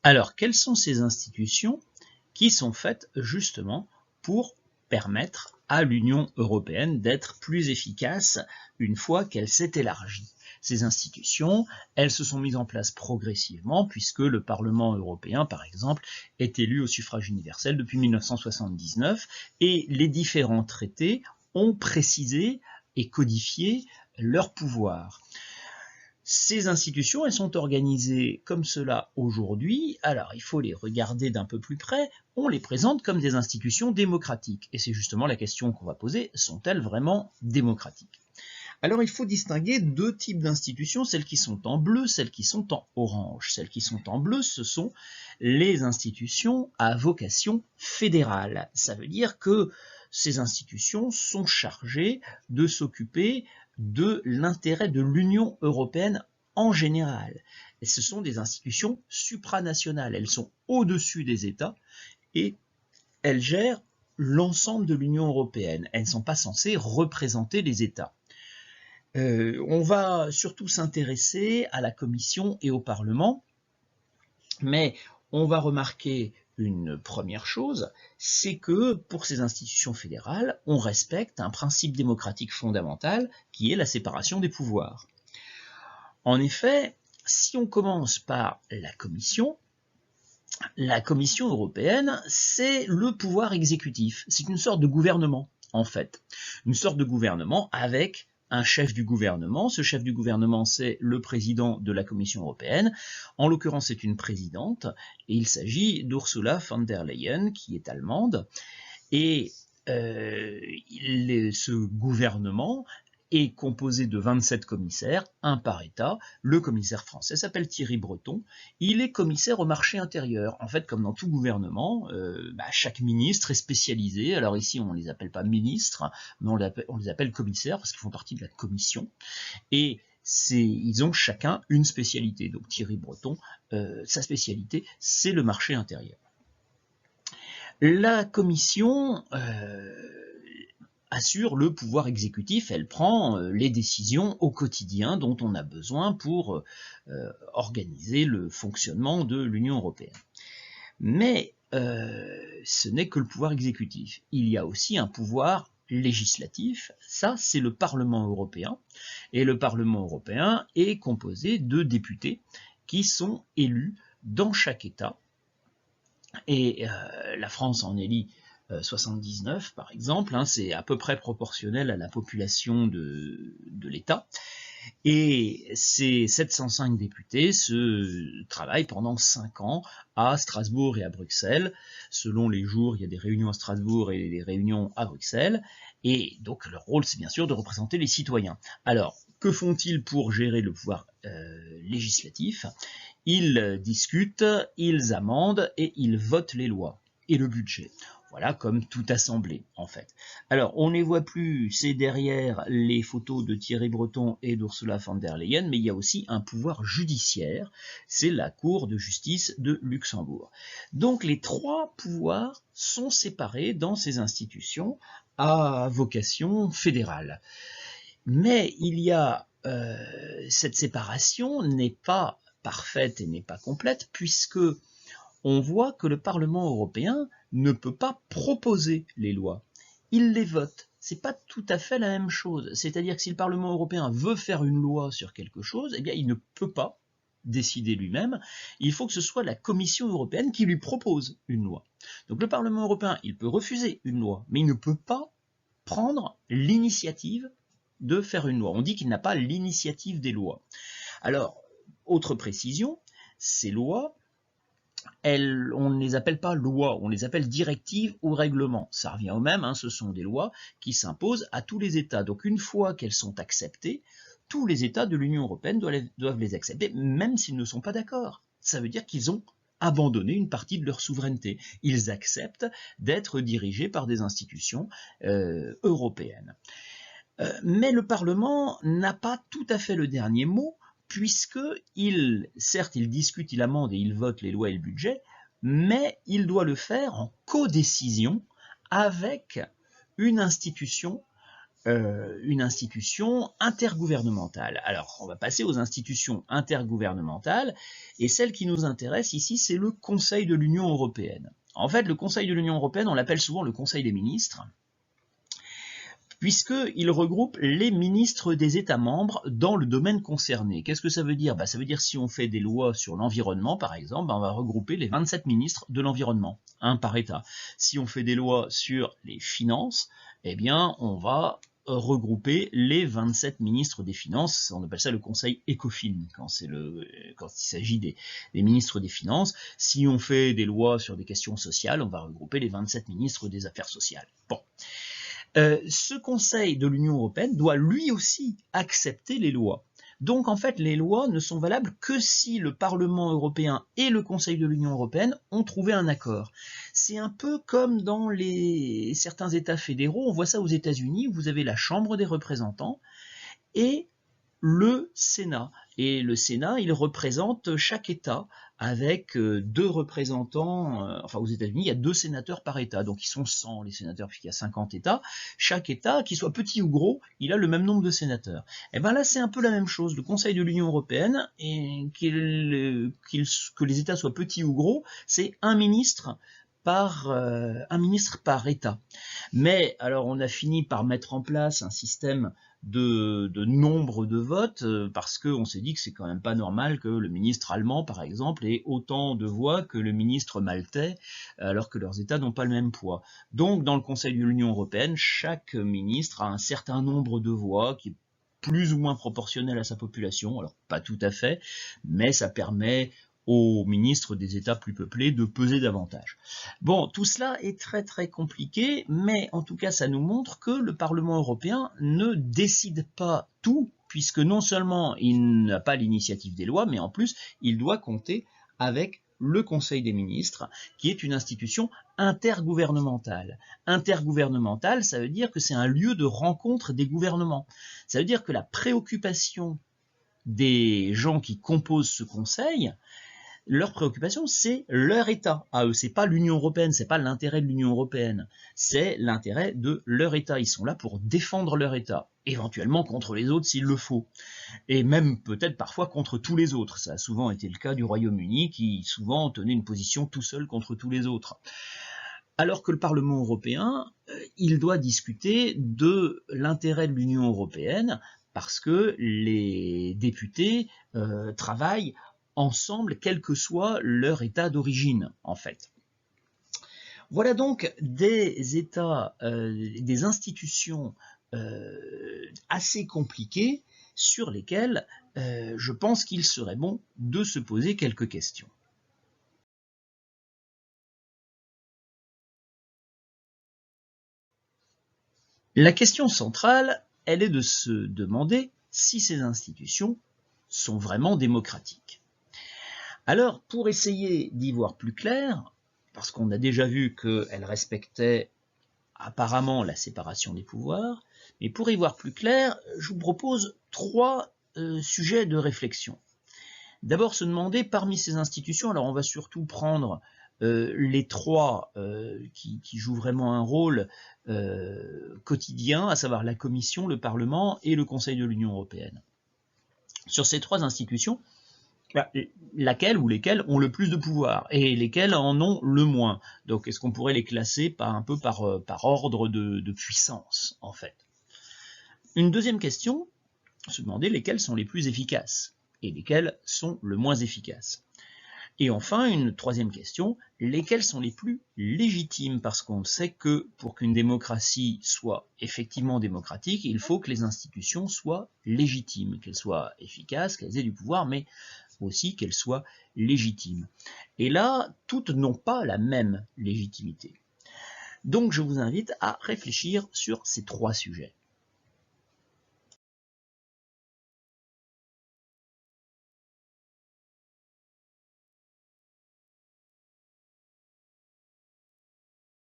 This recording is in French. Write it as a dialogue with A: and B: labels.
A: Alors, quelles sont ces institutions qui sont faites justement pour permettre à l'Union européenne d'être plus efficace une fois qu'elle s'est élargie? Ces institutions, elles se sont mises en place progressivement puisque le Parlement européen, par exemple, est élu au suffrage universel depuis 1979 et les différents traités ont précisé et codifié leurs pouvoirs. Ces institutions, elles sont organisées comme cela aujourd'hui. Alors, il faut les regarder d'un peu plus près. On les présente comme des institutions démocratiques. Et c'est justement la question qu'on va poser. Sont-elles vraiment démocratiques? Alors, il faut distinguer deux types d'institutions, celles qui sont en bleu, celles qui sont en orange. Celles qui sont en bleu, ce sont les institutions à vocation fédérale. Ça veut dire que ces institutions sont chargées de s'occuper de l'intérêt de l'Union européenne en général. Et ce sont des institutions supranationales, elles sont au-dessus des États et elles gèrent l'ensemble de l'Union européenne. Elles ne sont pas censées représenter les États. On va surtout s'intéresser à la Commission et au Parlement, mais on va remarquer une première chose, c'est que pour ces institutions fédérales, on respecte un principe démocratique fondamental qui est la séparation des pouvoirs. En effet, si on commence par la Commission européenne, c'est le pouvoir exécutif. C'est une sorte de gouvernement, en fait. Une sorte de gouvernement avec un chef du gouvernement. Ce chef du gouvernement, c'est le président de la Commission européenne. En l'occurrence, c'est une présidente, et il s'agit d'Ursula von der Leyen, qui est allemande. Et ce gouvernement est composé de 27 commissaires, un par État. Le commissaire français s'appelle Thierry Breton. Il est commissaire au marché intérieur. En fait, comme dans tout gouvernement, chaque ministre est spécialisé. Alors ici, on ne les appelle pas ministres, mais on les appelle commissaires parce qu'ils font partie de la commission. Et ils ont chacun une spécialité. Donc Thierry Breton, sa spécialité, c'est le marché intérieur. La commission assure le pouvoir exécutif, elle prend les décisions au quotidien dont on a besoin pour organiser le fonctionnement de l'Union européenne. Mais ce n'est que le pouvoir exécutif. Il y a aussi un pouvoir législatif, ça c'est le Parlement européen, et le Parlement européen est composé de députés qui sont élus dans chaque État, et la France en élit 79 par exemple, c'est à peu près proportionnel à la population de l'État, et ces 705 députés se travaillent pendant 5 ans à Strasbourg et à Bruxelles. Selon les jours, il y a des réunions à Strasbourg et des réunions à Bruxelles, et donc leur rôle c'est bien sûr de représenter les citoyens. Alors, que font-ils pour gérer le pouvoir législatif? Ils discutent, ils amendent et ils votent les lois et le budget. Voilà, comme toute assemblée, en fait. Alors, on ne les voit plus, c'est derrière les photos de Thierry Breton et d'Ursula von der Leyen, mais il y a aussi un pouvoir judiciaire, c'est la Cour de justice de Luxembourg. Donc, les trois pouvoirs sont séparés dans ces institutions à vocation fédérale. Mais il y a, cette séparation n'est pas parfaite et n'est pas complète, puisque on voit que le Parlement européen ne peut pas proposer les lois. Il les vote. C'est pas tout à fait la même chose. C'est-à-dire que si le Parlement européen veut faire une loi sur quelque chose, eh bien, il ne peut pas décider lui-même. Il faut que ce soit la Commission européenne qui lui propose une loi. Donc le Parlement européen, il peut refuser une loi, mais il ne peut pas prendre l'initiative de faire une loi. On dit qu'il n'a pas l'initiative des lois. Alors, autre précision, ces lois, on ne les appelle pas lois, on les appelle directives ou règlements. Ça revient au même, ce sont des lois qui s'imposent à tous les États. Donc une fois qu'elles sont acceptées, tous les États de l'Union européenne doivent les accepter, même s'ils ne sont pas d'accord. Ça veut dire qu'ils ont abandonné une partie de leur souveraineté. Ils acceptent d'être dirigés par des institutions européennes. Mais le Parlement n'a pas tout à fait le dernier mot, puisque certes, il discute, il amende et il vote les lois et le budget, mais il doit le faire en codécision avec une institution une institution intergouvernementale. Alors, on va passer aux institutions intergouvernementales, et celle qui nous intéresse ici, c'est le Conseil de l'Union européenne. En fait, le Conseil de l'Union européenne, on l'appelle souvent le Conseil des ministres, puisqu'il regroupe les ministres des États membres dans le domaine concerné. Qu'est-ce que ça veut dire? Ça veut dire si on fait des lois sur l'environnement, par exemple, on va regrouper les 27 ministres de l'environnement, un par État. Si on fait des lois sur les finances, eh bien, on va regrouper les 27 ministres des Finances, on appelle ça le Conseil ECOFIN, quand il s'agit des ministres des Finances. Si on fait des lois sur des questions sociales, on va regrouper les 27 ministres des Affaires sociales. Bon. Ce Conseil de l'Union européenne doit lui aussi accepter les lois. Donc en fait, les lois ne sont valables que si le Parlement européen et le Conseil de l'Union européenne ont trouvé un accord. C'est un peu comme dans certains États fédéraux, on voit ça aux États-Unis, où vous avez la Chambre des représentants et le Sénat. Et le Sénat, il représente chaque État avec 2 représentants, enfin aux États-Unis, il y a 2 sénateurs par État, donc ils sont 100 les sénateurs puisqu'il y a 50 États. Chaque État, qu'il soit petit ou gros, il a le même nombre de sénateurs. Et bien là, c'est un peu la même chose. Le Conseil de l'Union européenne, et que les États soient petits ou gros, c'est un ministre par État. Mais alors on a fini par mettre en place un système de nombre de votes, parce qu'on s'est dit que c'est quand même pas normal que le ministre allemand, par exemple, ait autant de voix que le ministre maltais, alors que leurs États n'ont pas le même poids. Donc, dans le Conseil de l'Union européenne, chaque ministre a un certain nombre de voix qui est plus ou moins proportionnel à sa population, alors pas tout à fait, mais ça permet aux ministres des États plus peuplés de peser davantage. Bon, tout cela est très très compliqué, mais en tout cas ça nous montre que le Parlement européen ne décide pas tout, puisque non seulement il n'a pas l'initiative des lois, mais en plus il doit compter avec le Conseil des ministres, qui est une institution intergouvernementale. Intergouvernementale, ça veut dire que c'est un lieu de rencontre des gouvernements. Ça veut dire que la préoccupation des gens qui composent ce Conseil, leur préoccupation, c'est leur État à eux. C'est pas l'Union européenne, c'est pas l'intérêt de l'Union européenne, c'est l'intérêt de leur État. Ils sont là pour défendre leur État, éventuellement contre les autres s'il le faut, et même peut-être parfois contre tous les autres. Ça a souvent été le cas du Royaume-Uni, qui souvent tenait une position tout seul contre tous les autres. Alors que le Parlement européen, il doit discuter de l'intérêt de l'Union européenne, parce que les députés travaillent ensemble, quel que soit leur état d'origine, en fait. Voilà donc des états, des institutions assez compliquées sur lesquelles je pense qu'il serait bon de se poser quelques questions. La question centrale, elle est de se demander si ces institutions sont vraiment démocratiques. Alors, pour essayer d'y voir plus clair, parce qu'on a déjà vu qu'elle respectait apparemment la séparation des pouvoirs, mais pour y voir plus clair, je vous propose 3 sujets de réflexion. D'abord, se demander parmi ces institutions, alors on va surtout prendre les 3 qui jouent vraiment un rôle quotidien, à savoir la Commission, le Parlement et le Conseil de l'Union européenne. Sur ces 3 institutions, laquelle ou lesquelles ont le plus de pouvoir et lesquelles en ont le moins. Donc est-ce qu'on pourrait les classer un peu par ordre de puissance, en fait. Une deuxième question, se demander lesquelles sont les plus efficaces et lesquelles sont le moins efficaces. Et enfin, une troisième question, lesquelles sont les plus légitimes, parce qu'on sait que pour qu'une démocratie soit effectivement démocratique, il faut que les institutions soient légitimes, qu'elles soient efficaces, qu'elles aient du pouvoir, mais aussi qu'elles soient légitimes. Et là, toutes n'ont pas la même légitimité. Donc je vous invite à réfléchir sur ces 3 sujets.